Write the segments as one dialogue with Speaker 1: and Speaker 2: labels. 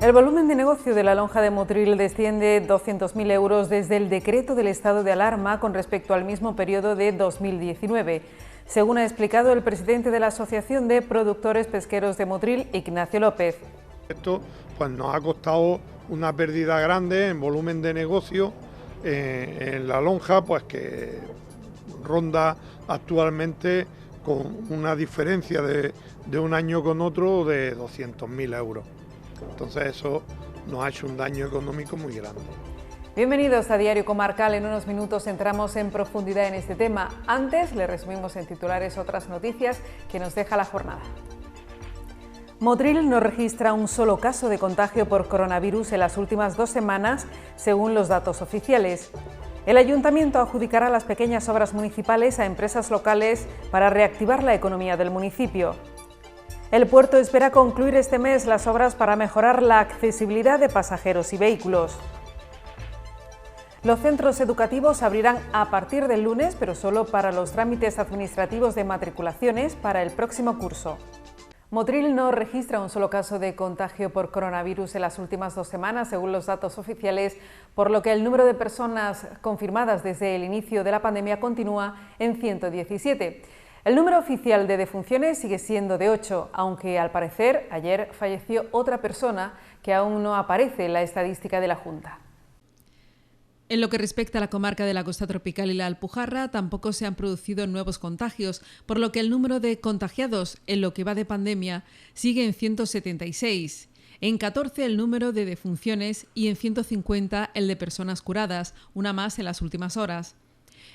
Speaker 1: El volumen de negocio de la lonja de Motril desciende 200.000 euros desde el decreto del estado de alarma con respecto al mismo periodo de 2019, según ha explicado el presidente de la Asociación de Productores Pesqueros de Motril, Ignacio López.
Speaker 2: Esto pues, nos ha costado una pérdida grande en volumen de negocio en la lonja, pues que ronda actualmente con una diferencia de un año con otro de 200.000 euros. Entonces eso nos ha hecho un daño económico muy grande.
Speaker 1: Bienvenidos a Diario Comarcal. En unos minutos entramos en profundidad en este tema. Antes le resumimos en titulares otras noticias que nos deja la jornada. Motril no registra un solo caso de contagio por coronavirus en las últimas 2 semanas, según los datos oficiales. El Ayuntamiento adjudicará las pequeñas obras municipales a empresas locales para reactivar la economía del municipio. El puerto espera concluir este mes las obras para mejorar la accesibilidad de pasajeros y vehículos. Los centros educativos abrirán a partir del lunes, pero solo para los trámites administrativos de matriculaciones para el próximo curso. Motril no registra un solo caso de contagio por coronavirus en las últimas 2 semanas, según los datos oficiales, por lo que el número de personas confirmadas desde el inicio de la pandemia continúa en 117. El número oficial de defunciones sigue siendo de 8, aunque al parecer ayer falleció otra persona que aún no aparece en la estadística de la Junta.
Speaker 3: En lo que respecta a la comarca de la Costa Tropical y la Alpujarra, tampoco se han producido nuevos contagios, por lo que el número de contagiados en lo que va de pandemia sigue en 176. En 14 el número de defunciones y en 150 el de personas curadas, una más en las últimas horas.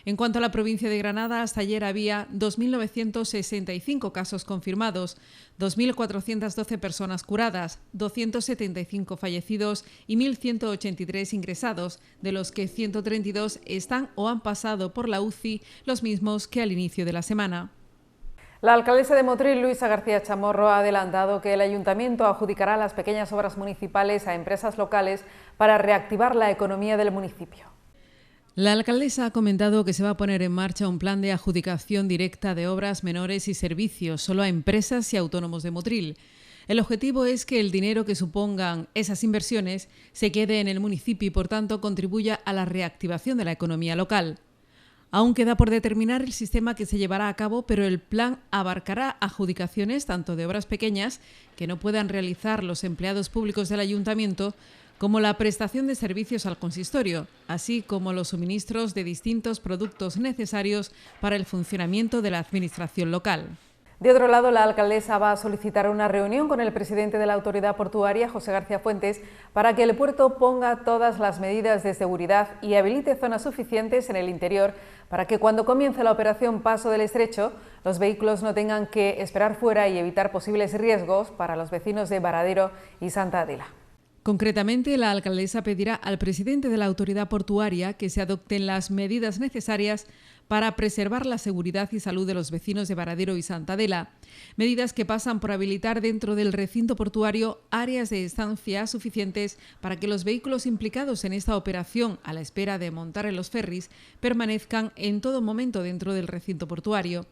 Speaker 3: En cuanto a la provincia de Granada, hasta ayer había 2.965 casos confirmados, 2.412 personas curadas, 275 fallecidos y 1.183 ingresados, de los que 132 están o han pasado por la UCI, los mismos que al inicio de la semana.
Speaker 1: La alcaldesa de Motril, Luisa García Chamorro, ha adelantado que el Ayuntamiento adjudicará las pequeñas obras municipales a empresas locales para reactivar la economía del municipio.
Speaker 3: La alcaldesa ha comentado que se va a poner en marcha un plan de adjudicación directa de obras menores y servicios solo a empresas y autónomos de Motril. El objetivo es que el dinero que supongan esas inversiones se quede en el municipio y, por tanto, contribuya a la reactivación de la economía local. Aún queda por determinar el sistema que se llevará a cabo, pero el plan abarcará adjudicaciones tanto de obras pequeñas que no puedan realizar los empleados públicos del ayuntamiento, como la prestación de servicios al consistorio, así como los suministros de distintos productos necesarios para el funcionamiento de la administración local.
Speaker 1: De otro lado, la alcaldesa va a solicitar una reunión con el presidente de la autoridad portuaria, José García Fuentes, para que el puerto ponga todas las medidas de seguridad y habilite zonas suficientes en el interior para que cuando comience la operación Paso del Estrecho, los vehículos no tengan que esperar fuera y evitar posibles riesgos para los vecinos de Varadero y Santa Adela.
Speaker 3: Concretamente, la alcaldesa pedirá al presidente de la autoridad portuaria que se adopten las medidas necesarias para preservar la seguridad y salud de los vecinos de Varadero y Santa Adela, medidas que pasan por habilitar dentro del recinto portuario áreas de estancia suficientes para que los vehículos implicados en esta operación, a la espera de montar en los ferries, permanezcan en todo momento dentro del recinto portuario.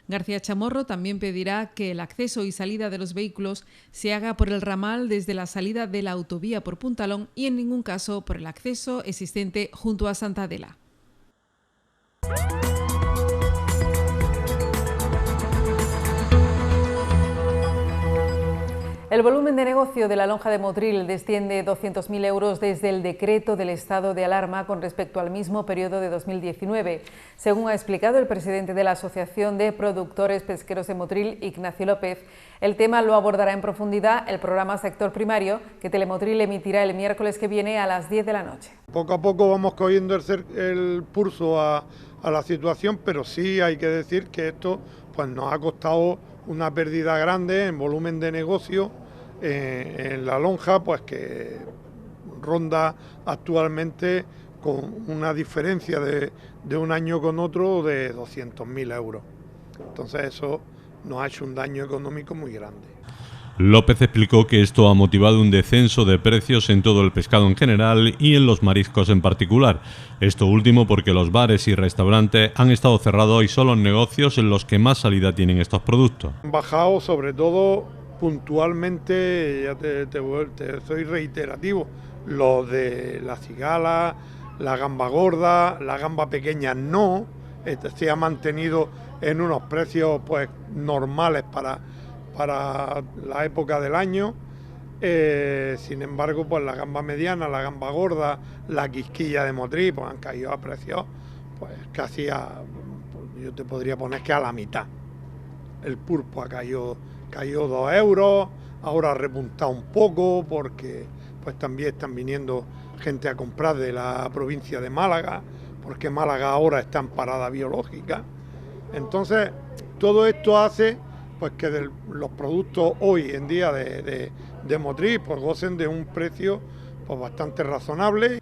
Speaker 3: García Chamorro también pedirá que el acceso y salida de los vehículos se haga por el ramal desde la salida de la autovía por Puntalón y en ningún caso por el acceso existente junto a Santa Adela.
Speaker 1: El volumen de negocio de la lonja de Motril desciende 200.000 euros desde el decreto del estado de alarma con respecto al mismo periodo de 2019, según ha explicado el presidente de la Asociación de Productores Pesqueros de Motril, Ignacio López. El tema lo abordará en profundidad el programa Sector Primario, que Telemotril emitirá el miércoles que viene a las 10 de la noche.
Speaker 2: Poco a poco vamos cogiendo el pulso a la situación, pero sí hay que decir que esto pues, nos ha costado una pérdida grande en volumen de negocio en la lonja, pues que ronda actualmente con una diferencia de un año con otro de 200.000 euros. Entonces eso nos ha hecho un daño económico muy grande.
Speaker 4: López explicó que esto ha motivado un descenso de precios en todo el pescado en general y en los mariscos en particular. Esto último porque los bares y restaurantes han estado cerrados y son los negocios en los que más salida tienen estos productos.
Speaker 2: Han bajado sobre todo puntualmente, ya te soy reiterativo, los de la cigala, la gamba gorda, la gamba pequeña no, se ha mantenido en unos precios pues normales para la época del año. Sin embargo, pues la gamba mediana, la gamba gorda, la quisquilla de Motril, pues han caído a precios pues casi yo te podría poner que a la mitad. El pulpo cayó 2 euros, ahora ha repuntado un poco porque pues también están viniendo gente a comprar de la provincia de Málaga, porque Málaga ahora está en parada biológica. Entonces, todo esto hace pues que los productos hoy en día de Motril pues gocen de un precio pues bastante razonable.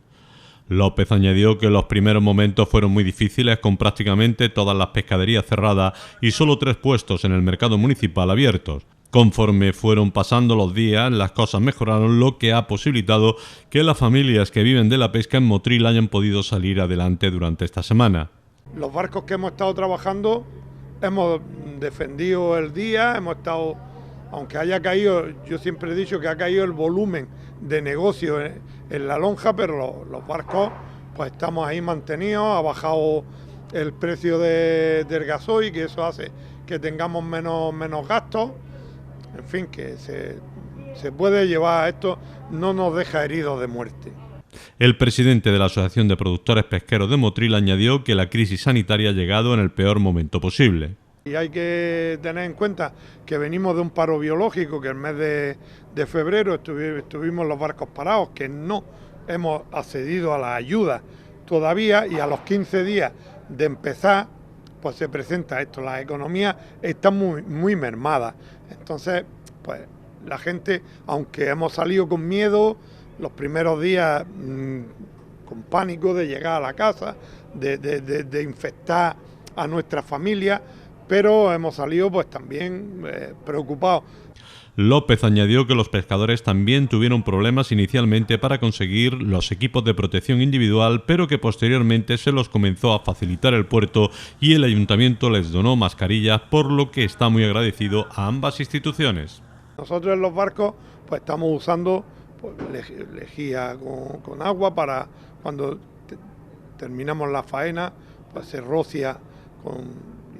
Speaker 4: López añadió que los primeros momentos fueron muy difíciles, con prácticamente todas las pescaderías cerradas y solo 3 puestos en el mercado municipal abiertos. Conforme fueron pasando los días, las cosas mejoraron, lo que ha posibilitado que las familias que viven de la pesca en Motril hayan podido salir adelante durante esta semana.
Speaker 2: Los barcos que hemos estado trabajando, hemos defendido el día, hemos estado, aunque haya caído, yo siempre he dicho que ha caído el volumen de negocio en la lonja, pero los barcos pues estamos ahí mantenidos, ha bajado el precio del gasoil, que eso hace que tengamos menos gastos, en fin, que se puede llevar esto, no nos deja heridos de muerte.
Speaker 4: El presidente de la Asociación de Productores Pesqueros de Motril añadió que la crisis sanitaria ha llegado en el peor momento posible.
Speaker 2: Y hay que tener en cuenta que venimos de un paro biológico, que el mes de febrero estuvimos los barcos parados, que no hemos accedido a la ayuda todavía, y a los 15 días de empezar, pues se presenta esto. Las economías están muy mermadas. Entonces, pues la gente, aunque hemos salido con miedo, los primeros días con pánico de llegar a la casa, de infectar a nuestra familia, pero hemos salido pues también preocupados.
Speaker 4: López añadió que los pescadores también tuvieron problemas inicialmente para conseguir los equipos de protección individual, pero que posteriormente se los comenzó a facilitar el puerto y el ayuntamiento les donó mascarillas, por lo que está muy agradecido a ambas instituciones.
Speaker 2: Nosotros en los barcos pues estamos usando pues, lejía con agua para cuando terminamos la faena, pues se rocia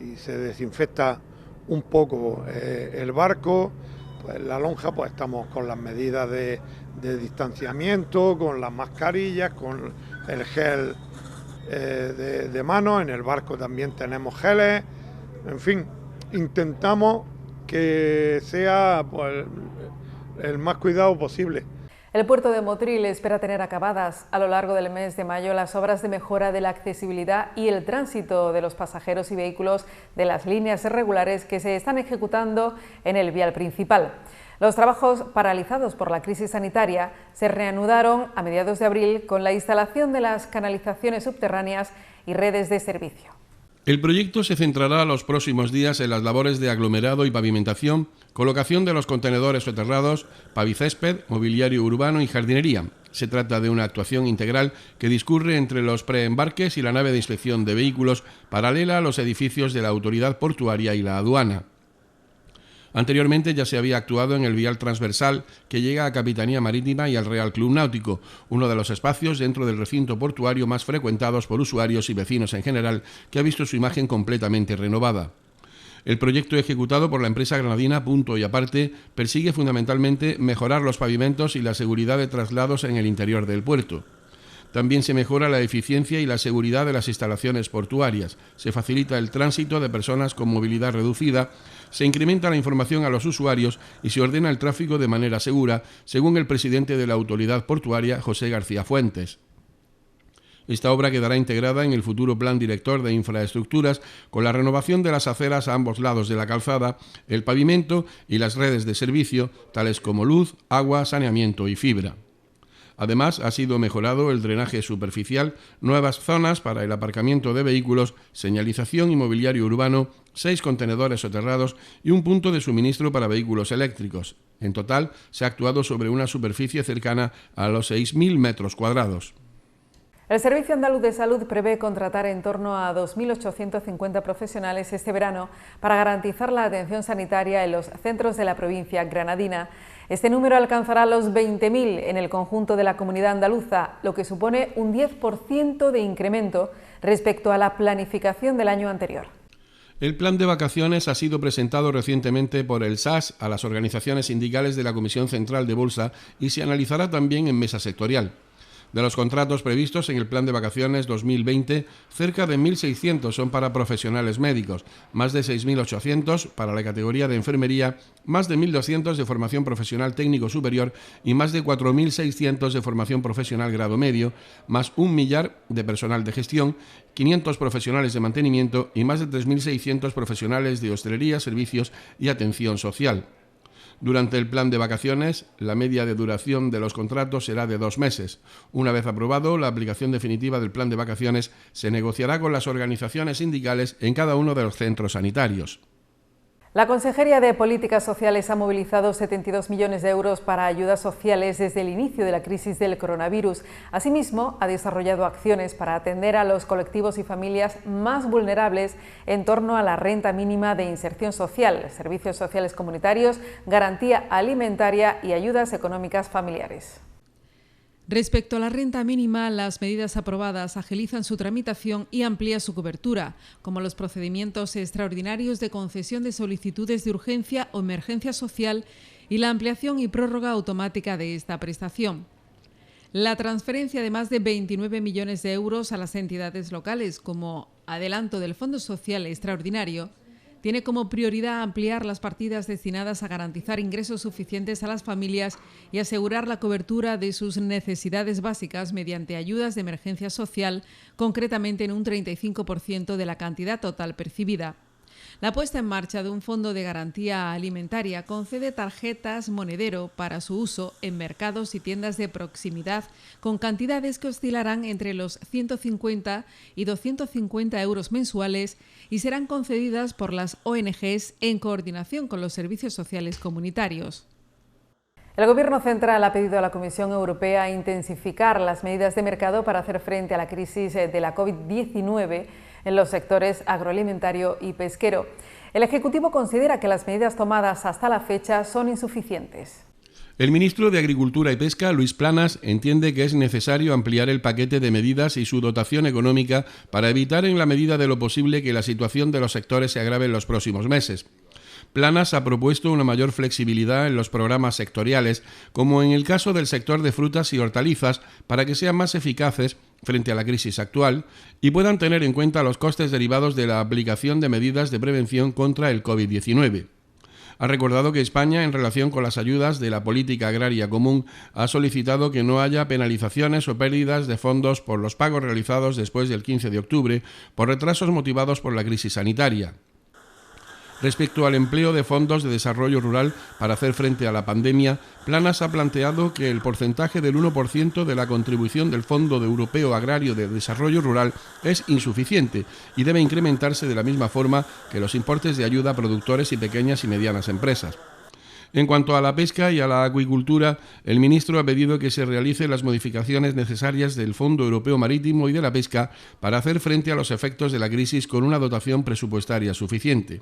Speaker 2: y se desinfecta un poco el barco. Pues en la lonja pues estamos con las medidas de distanciamiento, con las mascarillas, con el gel de mano. En el barco también tenemos geles. En fin, intentamos que sea pues, el más cuidado posible.
Speaker 1: El puerto de Motril espera tener acabadas a lo largo del mes de mayo las obras de mejora de la accesibilidad y el tránsito de los pasajeros y vehículos de las líneas regulares que se están ejecutando en el vial principal. Los trabajos paralizados por la crisis sanitaria se reanudaron a mediados de abril con la instalación de las canalizaciones subterráneas y redes de servicio.
Speaker 5: El proyecto se centrará los próximos días en las labores de aglomerado y pavimentación, colocación de los contenedores soterrados, pavicésped, mobiliario urbano y jardinería. Se trata de una actuación integral que discurre entre los preembarques y la nave de inspección de vehículos, paralela a los edificios de la autoridad portuaria y la aduana. Anteriormente ya se había actuado en el vial transversal que llega a Capitanía Marítima y al Real Club Náutico, uno de los espacios dentro del recinto portuario más frecuentados por usuarios y vecinos en general, que ha visto su imagen completamente renovada. El proyecto ejecutado por la empresa granadina Punto y Aparte persigue fundamentalmente mejorar los pavimentos y la seguridad de traslados en el interior del puerto. También se mejora la eficiencia y la seguridad de las instalaciones portuarias, se facilita el tránsito de personas con movilidad reducida, se incrementa la información a los usuarios y se ordena el tráfico de manera segura, según el presidente de la autoridad portuaria, José García Fuentes. Esta obra quedará integrada en el futuro Plan Director de Infraestructuras con la renovación de las aceras a ambos lados de la calzada, el pavimento y las redes de servicio, tales como luz, agua, saneamiento y fibra. Además, ha sido mejorado el drenaje superficial, nuevas zonas para el aparcamiento de vehículos, señalización y mobiliario urbano, 6 contenedores soterrados y un punto de suministro para vehículos eléctricos. En total, se ha actuado sobre una superficie cercana a los 6.000 metros cuadrados.
Speaker 1: El Servicio Andaluz de Salud prevé contratar en torno a 2.850 profesionales este verano para garantizar la atención sanitaria en los centros de la provincia granadina. Este número alcanzará los 20.000 en el conjunto de la comunidad andaluza, lo que supone un 10% de incremento respecto a la planificación del año anterior.
Speaker 5: El plan de vacaciones ha sido presentado recientemente por el SAS a las organizaciones sindicales de la Comisión Central de Bolsa y se analizará también en mesa sectorial. De los contratos previstos en el Plan de Vacaciones 2020, cerca de 1.600 son para profesionales médicos, más de 6.800 para la categoría de enfermería, más de 1.200 de formación profesional técnico superior y más de 4.600 de formación profesional grado medio, más 1 millar de personal de gestión, 500 profesionales de mantenimiento y más de 3.600 profesionales de hostelería, servicios y atención social. Durante el plan de vacaciones, la media de duración de los contratos será de 2 meses. Una vez aprobado, la aplicación definitiva del plan de vacaciones se negociará con las organizaciones sindicales en cada uno de los centros sanitarios.
Speaker 1: La Consejería de Políticas Sociales ha movilizado 72 millones de euros para ayudas sociales desde el inicio de la crisis del coronavirus. Asimismo, ha desarrollado acciones para atender a los colectivos y familias más vulnerables en torno a la renta mínima de inserción social, servicios sociales comunitarios, garantía alimentaria y ayudas económicas familiares.
Speaker 3: Respecto a la renta mínima, las medidas aprobadas agilizan su tramitación y amplían su cobertura, como los procedimientos extraordinarios de concesión de solicitudes de urgencia o emergencia social y la ampliación y prórroga automática de esta prestación. La transferencia de más de 29 millones de euros a las entidades locales como adelanto del Fondo Social Extraordinario tiene como prioridad ampliar las partidas destinadas a garantizar ingresos suficientes a las familias y asegurar la cobertura de sus necesidades básicas mediante ayudas de emergencia social, concretamente en un 35% de la cantidad total percibida. La puesta en marcha de un fondo de garantía alimentaria concede tarjetas monedero para su uso en mercados y tiendas de proximidad con cantidades que oscilarán entre los 150 y 250 euros mensuales y serán concedidas por las ONGs en coordinación con los servicios sociales comunitarios.
Speaker 1: El Gobierno central ha pedido a la Comisión Europea intensificar las medidas de mercado para hacer frente a la crisis de la COVID-19 en los sectores agroalimentario y pesquero. El Ejecutivo considera que las medidas tomadas hasta la fecha son insuficientes.
Speaker 5: El ministro de Agricultura y Pesca, Luis Planas, entiende que es necesario ampliar el paquete de medidas y su dotación económica para evitar en la medida de lo posible que la situación de los sectores se agrave en los próximos meses. Planas ha propuesto una mayor flexibilidad en los programas sectoriales, como en el caso del sector de frutas y hortalizas, para que sean más eficaces frente a la crisis actual y puedan tener en cuenta los costes derivados de la aplicación de medidas de prevención contra el COVID-19. Ha recordado que España, en relación con las ayudas de la política agraria común, ha solicitado que no haya penalizaciones o pérdidas de fondos por los pagos realizados después del 15 de octubre por retrasos motivados por la crisis sanitaria. Respecto al empleo de fondos de desarrollo rural para hacer frente a la pandemia, Planas ha planteado que el porcentaje del 1% de la contribución del Fondo Europeo Agrario de Desarrollo Rural es insuficiente y debe incrementarse de la misma forma que los importes de ayuda a productores y pequeñas y medianas empresas. En cuanto a la pesca y a la acuicultura, el ministro ha pedido que se realicen las modificaciones necesarias del Fondo Europeo Marítimo y de la Pesca para hacer frente a los efectos de la crisis con una dotación presupuestaria suficiente.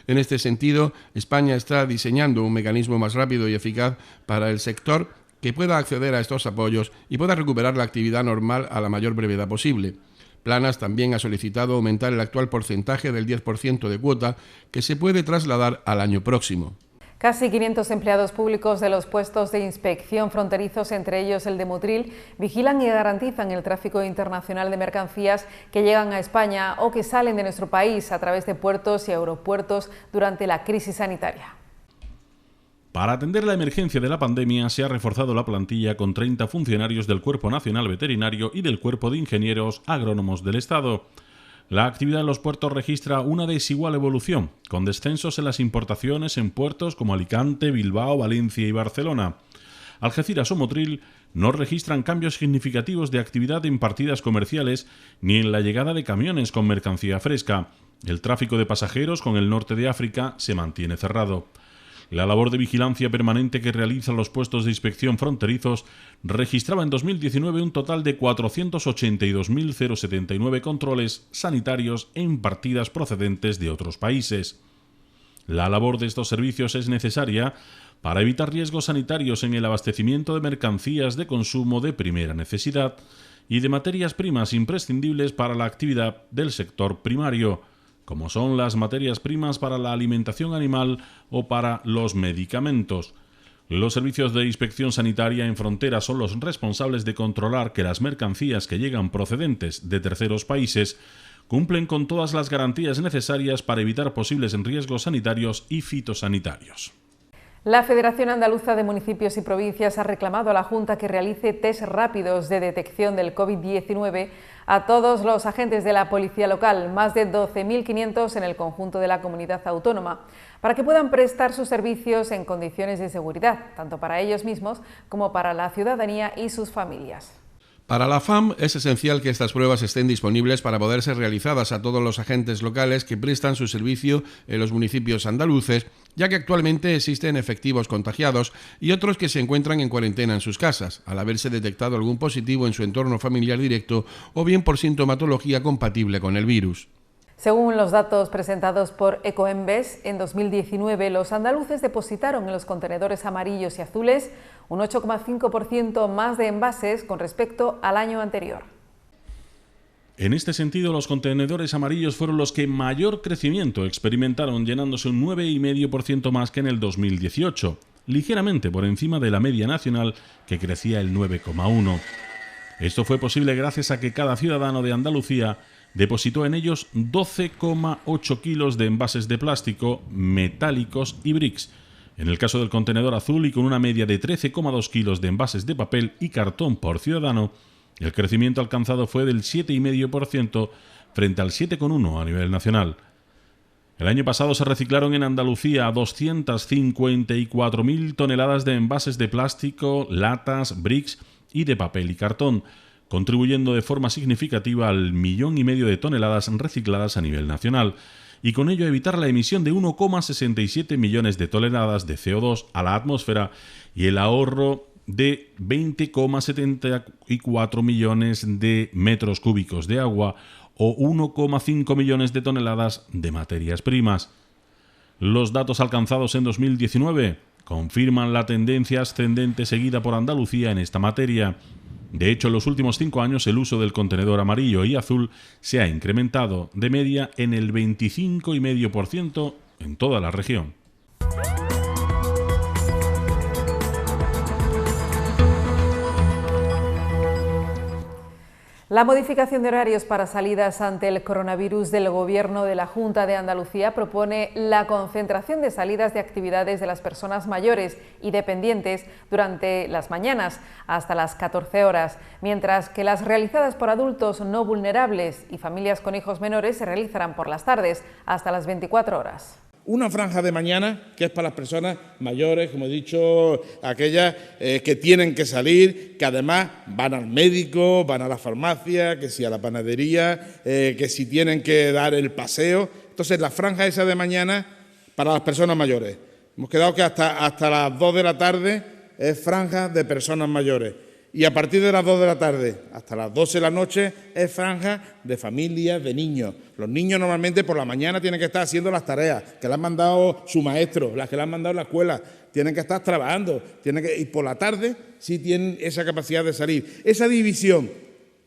Speaker 5: En este sentido, España está diseñando un mecanismo más rápido y eficaz para el sector que pueda acceder a estos apoyos y pueda recuperar la actividad normal a la mayor brevedad posible. Planas también ha solicitado aumentar el actual porcentaje del 10% de cuota que se puede trasladar al año próximo.
Speaker 1: Casi 500 empleados públicos de los puestos de inspección fronterizos, entre ellos el de Motril, vigilan y garantizan el tráfico internacional de mercancías que llegan a España o que salen de nuestro país a través de puertos y aeropuertos durante la crisis sanitaria.
Speaker 6: Para atender la emergencia de la pandemia se ha reforzado la plantilla con 30 funcionarios del Cuerpo Nacional Veterinario y del Cuerpo de Ingenieros Agrónomos del Estado. La actividad en los puertos registra una desigual evolución, con descensos en las importaciones en puertos como Alicante, Bilbao, Valencia y Barcelona. Algeciras o Motril no registran cambios significativos de actividad en partidas comerciales ni en la llegada de camiones con mercancía fresca. El tráfico de pasajeros con el norte de África se mantiene cerrado. La labor de vigilancia permanente que realizan los puestos de inspección fronterizos registraba en 2019 un total de 482.079 controles sanitarios en partidas procedentes de otros países. La labor de estos servicios es necesaria para evitar riesgos sanitarios en el abastecimiento de mercancías de consumo de primera necesidad y de materias primas imprescindibles para la actividad del sector primario, como son las materias primas para la alimentación animal o para los medicamentos. Los servicios de inspección sanitaria en frontera son los responsables de controlar que las mercancías que llegan procedentes de terceros países cumplen con todas las garantías necesarias para evitar posibles riesgos sanitarios y fitosanitarios.
Speaker 1: La Federación Andaluza de Municipios y Provincias ha reclamado a la Junta que realice test rápidos de detección del COVID-19 a todos los agentes de la policía local, más de 12.500 en el conjunto de la comunidad autónoma, para que puedan prestar sus servicios en condiciones de seguridad, tanto para ellos mismos como para la ciudadanía y sus familias.
Speaker 5: Para la FAM es esencial que estas pruebas estén disponibles para poder ser realizadas a todos los agentes locales que prestan su servicio en los municipios andaluces, ya que actualmente existen efectivos contagiados y otros que se encuentran en cuarentena en sus casas, al haberse detectado algún positivo en su entorno familiar directo o bien por sintomatología compatible con el virus.
Speaker 1: Según los datos presentados por Ecoembes, en 2019 los andaluces depositaron en los contenedores amarillos y azules un 8,5% más de envases con respecto al año anterior.
Speaker 6: En este sentido, los contenedores amarillos fueron los que mayor crecimiento experimentaron, llenándose un 9,5% más que en el 2018, ligeramente por encima de la media nacional, que crecía el 9,1%. Esto fue posible gracias a que cada ciudadano de Andalucía depositó en ellos 12,8 kilos de envases de plástico, metálicos y bricks. En el caso del contenedor azul, y con una media de 13,2 kilos de envases de papel y cartón por ciudadano, el crecimiento alcanzado fue del 7,5% frente al 7,1% a nivel nacional. El año pasado se reciclaron en Andalucía 254.000 toneladas de envases de plástico, latas, bricks y de papel y cartón, contribuyendo de forma significativa al 1,5 millones de toneladas recicladas a nivel nacional, y con ello evitar la emisión de 1,67 millones de toneladas de CO2 a la atmósfera y el ahorro de 20,74 millones de metros cúbicos de agua o 1,5 millones de toneladas de materias primas. Los datos alcanzados en 2019 confirman la tendencia ascendente seguida por Andalucía en esta materia. De hecho, en los últimos 5 años el uso del contenedor amarillo y azul se ha incrementado de media en el 25,5% en toda la región.
Speaker 1: La modificación de horarios para salidas ante el coronavirus del Gobierno de la Junta de Andalucía propone la concentración de salidas de actividades de las personas mayores y dependientes durante las mañanas hasta las 14 horas, mientras que las realizadas por adultos no vulnerables y familias con hijos menores se realizarán por las tardes hasta las 24 horas.
Speaker 7: Una franja de mañana que es para las personas mayores, como he dicho, aquellas que tienen que salir, que además van al médico, van a la farmacia, que si a la panadería, que si tienen que dar el paseo. Entonces, la franja esa de mañana para las personas mayores. Hemos quedado que hasta las 2 de la tarde es franja de personas mayores. Y a partir de las 2 de la tarde hasta las 12 de la noche es franja de familias, de niños. Los niños normalmente por la mañana tienen que estar haciendo las tareas que le han mandado su maestro, las que le han mandado en la escuela, tienen que estar trabajando, y por la tarde sí tienen esa capacidad de salir. Esa división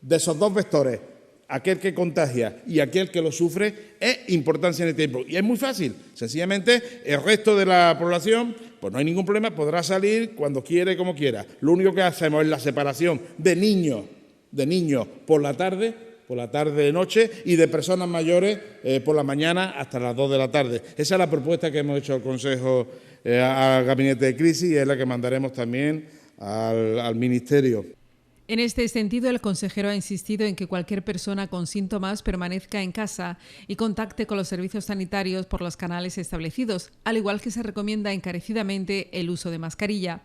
Speaker 7: de esos dos vectores, aquel que contagia y aquel que lo sufre, es importancia en el tiempo. Y es muy fácil, sencillamente el resto de la población, pues no hay ningún problema, podrá salir cuando quiere, como quiera. Lo único que hacemos es la separación de niños por la tarde de noche, y de personas mayores por la mañana hasta las 2 de la tarde. Esa es la propuesta que hemos hecho al Consejo, al Gabinete de Crisis, y es la que mandaremos también al Ministerio.
Speaker 3: En este sentido, el consejero ha insistido en que cualquier persona con síntomas permanezca en casa y contacte con los servicios sanitarios por los canales establecidos, al igual que se recomienda encarecidamente el uso de mascarilla.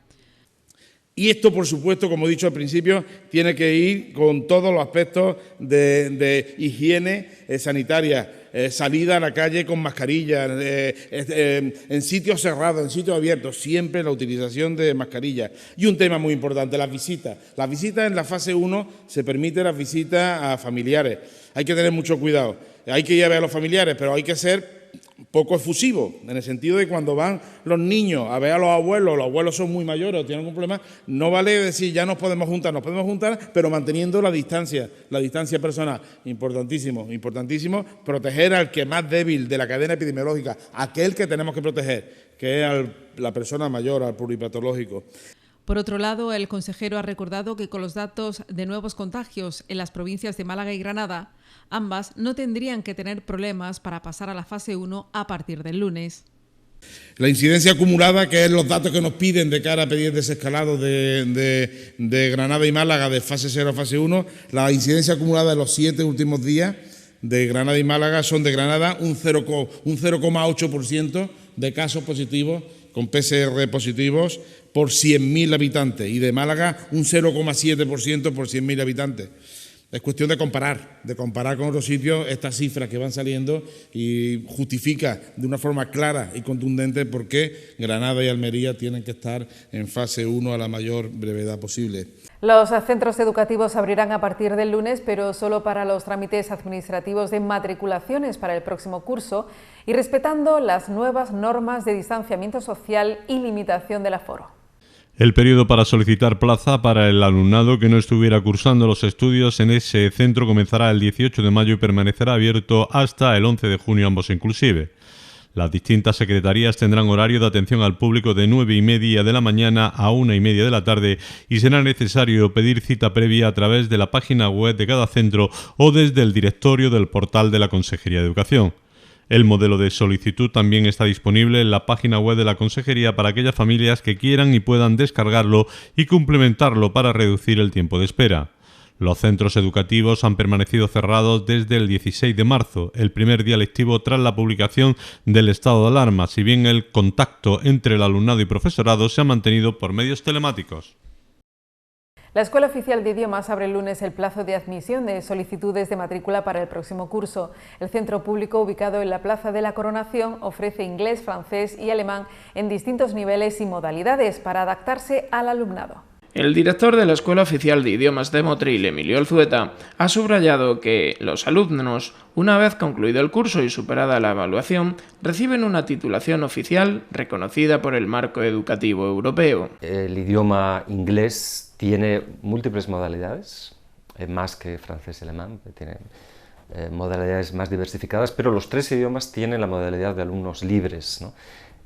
Speaker 7: Y esto, por supuesto, como he dicho al principio, tiene que ir con todos los aspectos de higiene sanitaria. salida a la calle con mascarilla, en sitios cerrados, en sitios abiertos, siempre la utilización de mascarilla. Y un tema muy importante, las visitas. Las visitas en la fase 1 se permite las visitas a familiares. Hay que tener mucho cuidado. Hay que ir a ver a los familiares, pero hay que ser poco efusivo, en el sentido de cuando van los niños a ver a los abuelos son muy mayores o tienen algún problema, no vale decir ya nos podemos juntar, pero manteniendo la distancia personal. Importantísimo, proteger al que más débil de la cadena epidemiológica, aquel que tenemos que proteger, que es la persona mayor, al pluripatológico.
Speaker 3: Por otro lado, el consejero ha recordado que con los datos de nuevos contagios en las provincias de Málaga y Granada, ambas no tendrían que tener problemas para pasar a la fase 1 a partir del lunes.
Speaker 7: La incidencia acumulada, que es los datos que nos piden de cara a pedir desescalado de Granada y Málaga de fase 0 a fase 1, la incidencia acumulada de los 7 últimos días de Granada y Málaga son de Granada un 0,8% de casos positivos con PCR positivos por 100.000 habitantes y de Málaga un 0,7% por 100.000 habitantes. Es cuestión de comparar con otros sitios estas cifras que van saliendo y justifica de una forma clara y contundente por qué Granada y Almería tienen que estar en fase 1 a la mayor brevedad posible.
Speaker 1: Los centros educativos abrirán a partir del lunes, pero solo para los trámites administrativos de matriculaciones para el próximo curso y respetando las nuevas normas de distanciamiento social y limitación del aforo.
Speaker 4: El periodo para solicitar plaza para el alumnado que no estuviera cursando los estudios en ese centro comenzará el 18 de mayo y permanecerá abierto hasta el 11 de junio, ambos inclusive. Las distintas secretarías tendrán horario de atención al público de 9:30 de la mañana a 1:30 de la tarde y será necesario pedir cita previa a través de la página web de cada centro o desde el directorio del portal de la Consejería de Educación. El modelo de solicitud también está disponible en la página web de la Consejería para aquellas familias que quieran y puedan descargarlo y complementarlo para reducir el tiempo de espera. Los centros educativos han permanecido cerrados desde el 16 de marzo, el primer día lectivo tras la publicación del estado de alarma, si bien el contacto entre el alumnado y profesorado se ha mantenido por medios telemáticos.
Speaker 1: La Escuela Oficial de Idiomas abre el lunes el plazo de admisión de solicitudes de matrícula para el próximo curso. El centro público, ubicado en la Plaza de la Coronación, ofrece inglés, francés y alemán en distintos niveles y modalidades para adaptarse al alumnado.
Speaker 8: El director de la Escuela Oficial de Idiomas de Motril, Emilio Alzueta, ha subrayado que los alumnos, una vez concluido el curso y superada la evaluación, reciben una titulación oficial reconocida por el marco educativo europeo.
Speaker 9: El idioma inglés tiene múltiples modalidades, más que francés y alemán, tiene modalidades más diversificadas, pero los tres idiomas tienen la modalidad de alumnos libres, ¿no?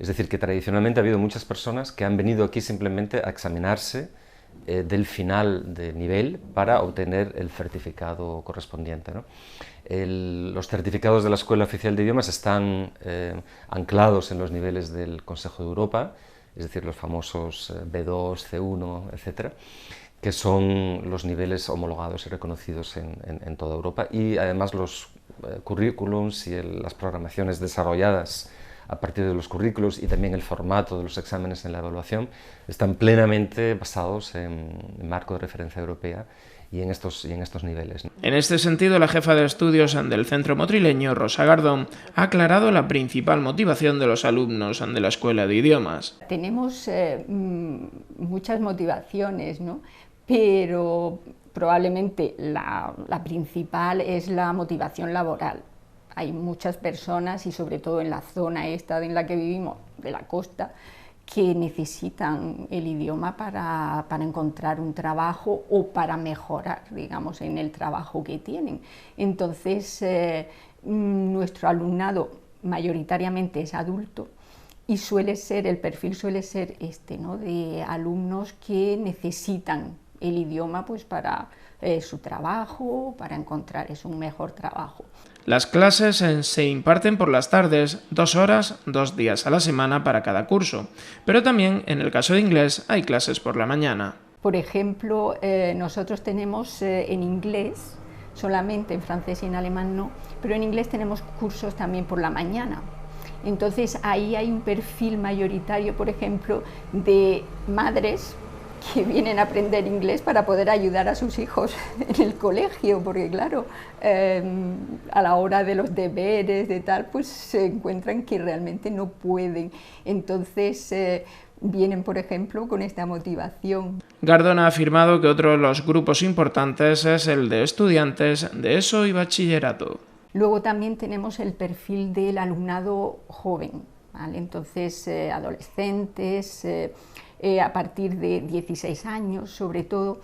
Speaker 9: Es decir, que tradicionalmente ha habido muchas personas que han venido aquí simplemente a examinarse del final de nivel para obtener el certificado correspondiente, ¿no? Los certificados de la Escuela Oficial de Idiomas están anclados en los niveles del Consejo de Europa, es decir, los famosos B2, C1, etc., que son los niveles homologados y reconocidos en toda Europa, y además los currículums y las programaciones desarrolladas a partir de los currículos y también el formato de los exámenes en la evaluación están plenamente basados en el marco de referencia europea y en estos niveles, ¿no?
Speaker 8: En este sentido, la jefa de estudios del centro motrileño, Rosa Gardón, ha aclarado la principal motivación de los alumnos de la Escuela de Idiomas.
Speaker 10: Tenemos muchas motivaciones, ¿no? Pero probablemente la principal es la motivación laboral. Hay muchas personas, y sobre todo en la zona esta en la que vivimos, de la costa, que necesitan el idioma para encontrar un trabajo o para mejorar, digamos, en el trabajo que tienen. Entonces, nuestro alumnado mayoritariamente es adulto y el perfil suele ser este, ¿no? De alumnos que necesitan el idioma pues para su trabajo, para encontrar un mejor trabajo.
Speaker 8: Las clases se imparten por las tardes, 2 horas, 2 días a la semana para cada curso, pero también en el caso de inglés hay clases por la mañana.
Speaker 10: Por ejemplo, nosotros tenemos en inglés, solamente en francés y en alemán no, pero en inglés tenemos cursos también por la mañana. Entonces ahí hay un perfil mayoritario, por ejemplo, de madres que vienen a aprender inglés para poder ayudar a sus hijos en el colegio, porque claro, a la hora de los deberes, de tal, pues se encuentran que realmente no pueden. Entonces vienen, por ejemplo, con esta motivación.
Speaker 8: Gardón ha afirmado que otro de los grupos importantes es el de estudiantes de ESO y bachillerato.
Speaker 10: Luego también tenemos el perfil del alumnado joven, ¿vale? Entonces adolescentes, a partir de 16 años sobre todo,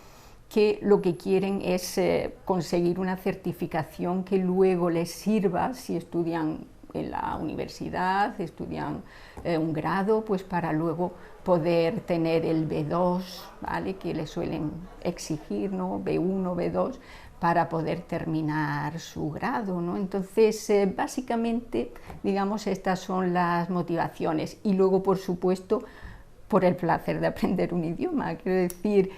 Speaker 10: que lo que quieren es conseguir una certificación que luego les sirva si estudian en la universidad, estudian un grado, pues para luego poder tener el B2, ¿vale? Que les suelen exigir, ¿no? B1, B2, para poder terminar su grado, ¿no? Entonces, básicamente, digamos, estas son las motivaciones. Y luego, por supuesto, por el placer de aprender un idioma. Quiero decir,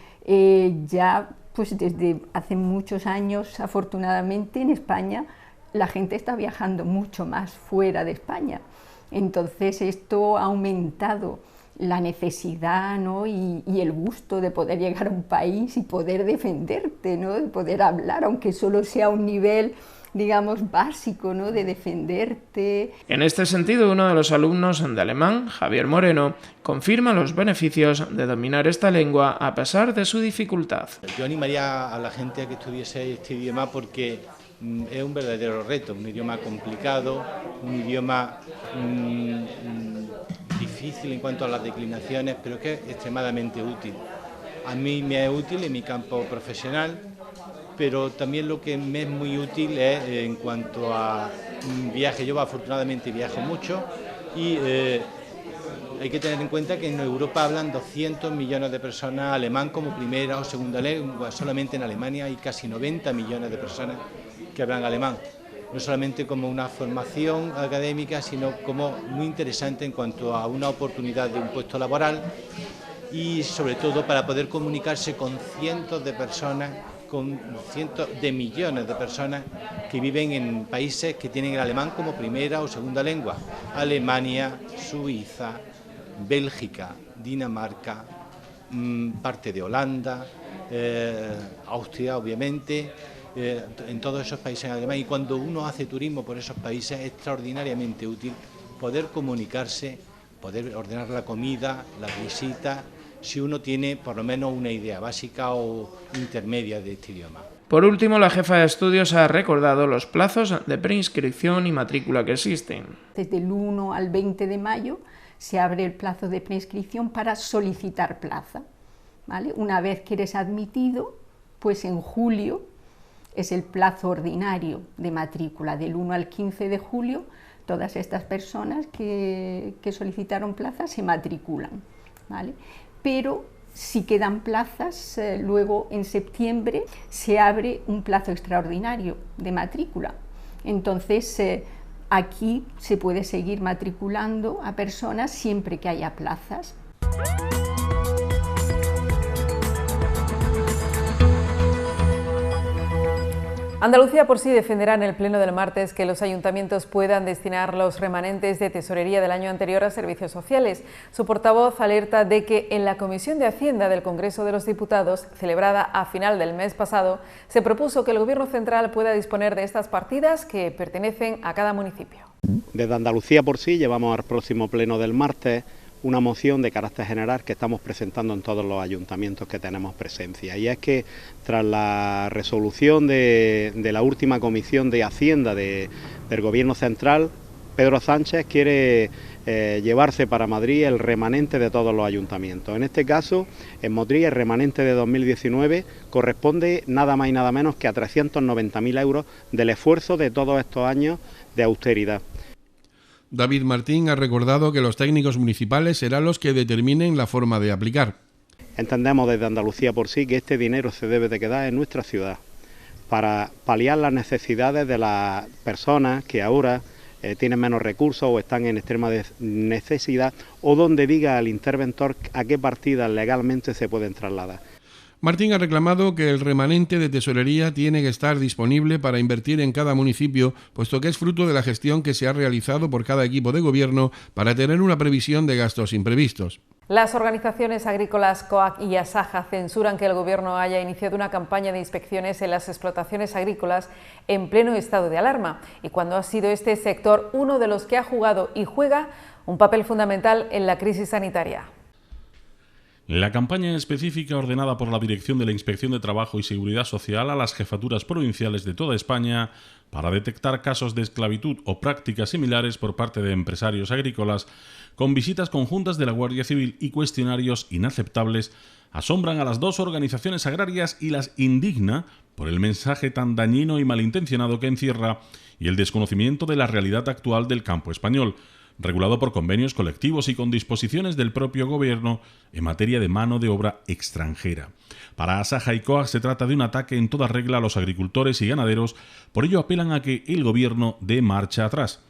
Speaker 10: ya pues desde hace muchos años, afortunadamente, en España, la gente está viajando mucho más fuera de España. Entonces, esto ha aumentado la necesidad, ¿no? y el gusto de poder llegar a un país y poder defenderte, ¿no? De poder hablar, aunque solo sea un nivel, digamos, básico, ¿no? De defenderte.
Speaker 8: En este sentido, uno de los alumnos de alemán, Javier Moreno, confirma los beneficios de dominar esta lengua a pesar de su dificultad.
Speaker 11: Yo animaría a la gente a que estudiase este idioma porque es un verdadero reto, un idioma complicado, un idioma difícil en cuanto a las declinaciones, pero que es extremadamente útil. A mí me es útil en mi campo profesional, pero también lo que me es muy útil es en cuanto a viaje. Yo afortunadamente viajo mucho y hay que tener en cuenta que en Europa hablan 200 millones de personas alemán como primera o segunda lengua. Solamente en Alemania hay casi 90 millones de personas que hablan alemán. No solamente como una formación académica, sino como muy interesante en cuanto a una oportunidad de un puesto laboral y sobre todo para poder comunicarse con cientos de personas, con cientos de millones de personas que viven en países que tienen el alemán como primera o segunda lengua. Alemania, Suiza, Bélgica, Dinamarca, parte de Holanda, Austria obviamente, en todos esos países alemanes. Y cuando uno hace turismo por esos países es extraordinariamente útil poder comunicarse, poder ordenar la comida, las visitas, si uno tiene por lo menos una idea básica o intermedia de este idioma.
Speaker 8: Por último, la jefa de estudios ha recordado los plazos de preinscripción y matrícula que existen.
Speaker 10: Desde el 1 al 20 de mayo se abre el plazo de preinscripción para solicitar plaza, ¿vale? Una vez que eres admitido, pues en julio es el plazo ordinario de matrícula. Del 1 al 15 de julio, todas estas personas que solicitaron plaza se matriculan, ¿vale? Pero si quedan plazas, luego en septiembre se abre un plazo extraordinario de matrícula. Entonces, aquí se puede seguir matriculando a personas siempre que haya plazas.
Speaker 1: Andalucía por sí defenderá en el pleno del martes que los ayuntamientos puedan destinar los remanentes de tesorería del año anterior a servicios sociales. Su portavoz alerta de que en la Comisión de Hacienda del Congreso de los Diputados, celebrada a final del mes pasado, se propuso que el Gobierno central pueda disponer de estas partidas que pertenecen a cada municipio.
Speaker 12: Desde Andalucía por sí llevamos al próximo pleno del martes una moción de carácter general que estamos presentando en todos los ayuntamientos que tenemos presencia, y es que tras la resolución de la última Comisión de Hacienda del Gobierno central, Pedro Sánchez quiere llevarse para Madrid el remanente de todos los ayuntamientos. En este caso, en Madrid el remanente de 2019 corresponde nada más y nada menos que a 390.000 euros del esfuerzo de todos estos años de austeridad.
Speaker 5: David Martín ha recordado que los técnicos municipales serán los que determinen la forma de aplicar.
Speaker 12: Entendemos desde Andalucía por sí que este dinero se debe de quedar en nuestra ciudad para paliar las necesidades de las personas que ahora tienen menos recursos o están en extrema necesidad, o donde diga al interventor a qué partidas legalmente se pueden trasladar.
Speaker 5: Martín ha reclamado que el remanente de tesorería tiene que estar disponible para invertir en cada municipio, puesto que es fruto de la gestión que se ha realizado por cada equipo de gobierno para tener una previsión de gastos imprevistos.
Speaker 1: Las organizaciones agrícolas COAG y Asaja censuran que el Gobierno haya iniciado una campaña de inspecciones en las explotaciones agrícolas en pleno estado de alarma y cuando ha sido este sector uno de los que ha jugado y juega un papel fundamental en la crisis sanitaria.
Speaker 6: La campaña específica ordenada por la Dirección de la Inspección de Trabajo y Seguridad Social a las jefaturas provinciales de toda España para detectar casos de esclavitud o prácticas similares por parte de empresarios agrícolas, con visitas conjuntas de la Guardia Civil y cuestionarios inaceptables, asombran a las dos organizaciones agrarias y las indigna por el mensaje tan dañino y malintencionado que encierra y el desconocimiento de la realidad actual del campo español, regulado por convenios colectivos y con disposiciones del propio Gobierno en materia de mano de obra extranjera. Para Asaja y COAG se trata de un ataque en toda regla a los agricultores y ganaderos, por ello apelan a que el Gobierno dé marcha atrás.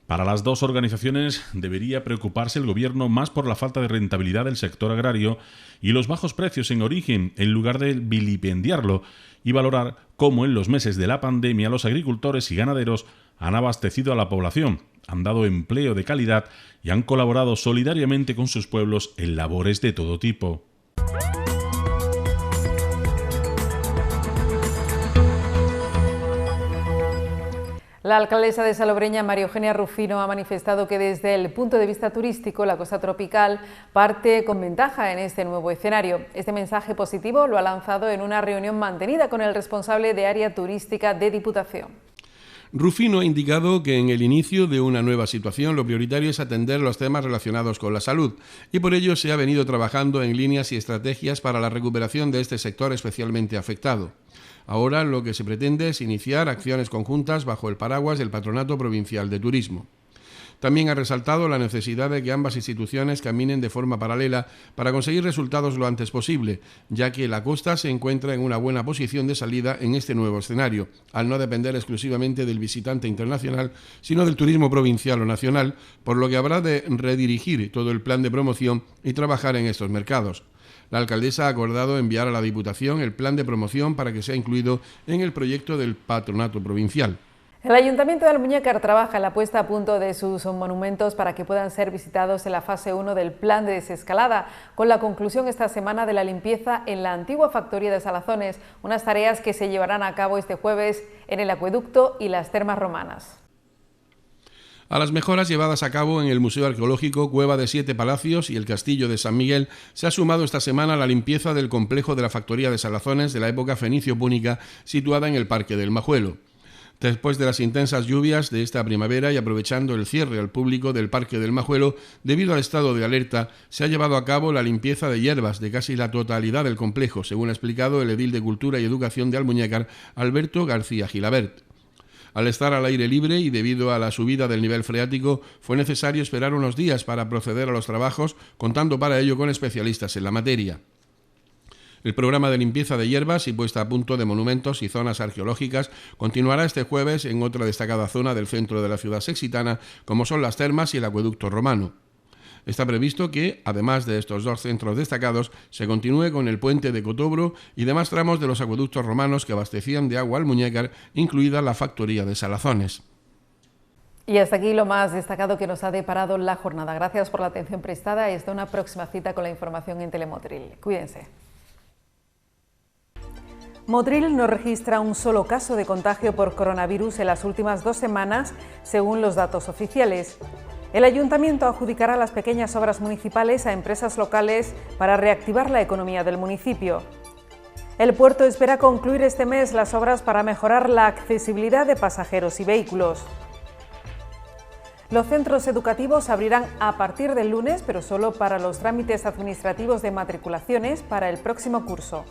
Speaker 6: Para las dos organizaciones debería preocuparse el Gobierno más por la falta de rentabilidad del sector agrario y los bajos precios en origen, en lugar de vilipendiarlo, y valorar cómo en los meses de la pandemia los agricultores y ganaderos han abastecido a la población, han dado empleo de calidad y han colaborado solidariamente con sus pueblos en labores de todo tipo.
Speaker 1: La alcaldesa de Salobreña, María Eugenia Rufino, ha manifestado que desde el punto de vista turístico la costa tropical parte con ventaja en este nuevo escenario. Este mensaje positivo lo ha lanzado en una reunión mantenida con el responsable de área turística de Diputación.
Speaker 5: Rufino ha indicado que en el inicio de una nueva situación lo prioritario es atender los temas relacionados con la salud y por ello se ha venido trabajando en líneas y estrategias para la recuperación de este sector especialmente afectado. Ahora lo que se pretende es iniciar acciones conjuntas bajo el paraguas del Patronato Provincial de Turismo. También ha resaltado la necesidad de que ambas instituciones caminen de forma paralela para conseguir resultados lo antes posible, ya que la costa se encuentra en una buena posición de salida en este nuevo escenario, al no depender exclusivamente del visitante internacional, sino del turismo provincial o nacional, por lo que habrá de redirigir todo el plan de promoción y trabajar en estos mercados. La alcaldesa ha acordado enviar a la Diputación el plan de promoción para que sea incluido en el proyecto del Patronato Provincial.
Speaker 1: El Ayuntamiento de Almuñécar trabaja en la puesta a punto de sus monumentos para que puedan ser visitados en la fase 1 del plan de desescalada, con la conclusión esta semana de la limpieza en la antigua factoría de Salazones, unas tareas que se llevarán a cabo este jueves en el acueducto y las termas romanas.
Speaker 5: A las mejoras llevadas a cabo en el Museo Arqueológico, Cueva de Siete Palacios y el Castillo de San Miguel, se ha sumado esta semana la limpieza del complejo de la factoría de Salazones de la época fenicio-púnica situada en el Parque del Majuelo. Después de las intensas lluvias de esta primavera y aprovechando el cierre al público del Parque del Majuelo, debido al estado de alerta, se ha llevado a cabo la limpieza de hierbas de casi la totalidad del complejo, según ha explicado el edil de Cultura y Educación de Almuñécar, Alberto García Gilabert. Al estar al aire libre y debido a la subida del nivel freático, fue necesario esperar unos días para proceder a los trabajos, contando para ello con especialistas en la materia. El programa de limpieza de hierbas y puesta a punto de monumentos y zonas arqueológicas continuará este jueves en otra destacada zona del centro de la ciudad sextana, como son las termas y el acueducto romano. Está previsto que, además de estos dos centros destacados, se continúe con el puente de Cotobro y demás tramos de los acueductos romanos que abastecían de agua Almuñécar, incluida la factoría de Salazones.
Speaker 1: Y hasta aquí lo más destacado que nos ha deparado la jornada. Gracias por la atención prestada y hasta una próxima cita con la información en Telemotril. Cuídense. Motril no registra un solo caso de contagio por coronavirus en las últimas 2 semanas, según los datos oficiales. El Ayuntamiento adjudicará las pequeñas obras municipales a empresas locales para reactivar la economía del municipio. El puerto espera concluir este mes las obras para mejorar la accesibilidad de pasajeros y vehículos. Los centros educativos abrirán a partir del lunes, pero solo para los trámites administrativos de matriculaciones para el próximo curso.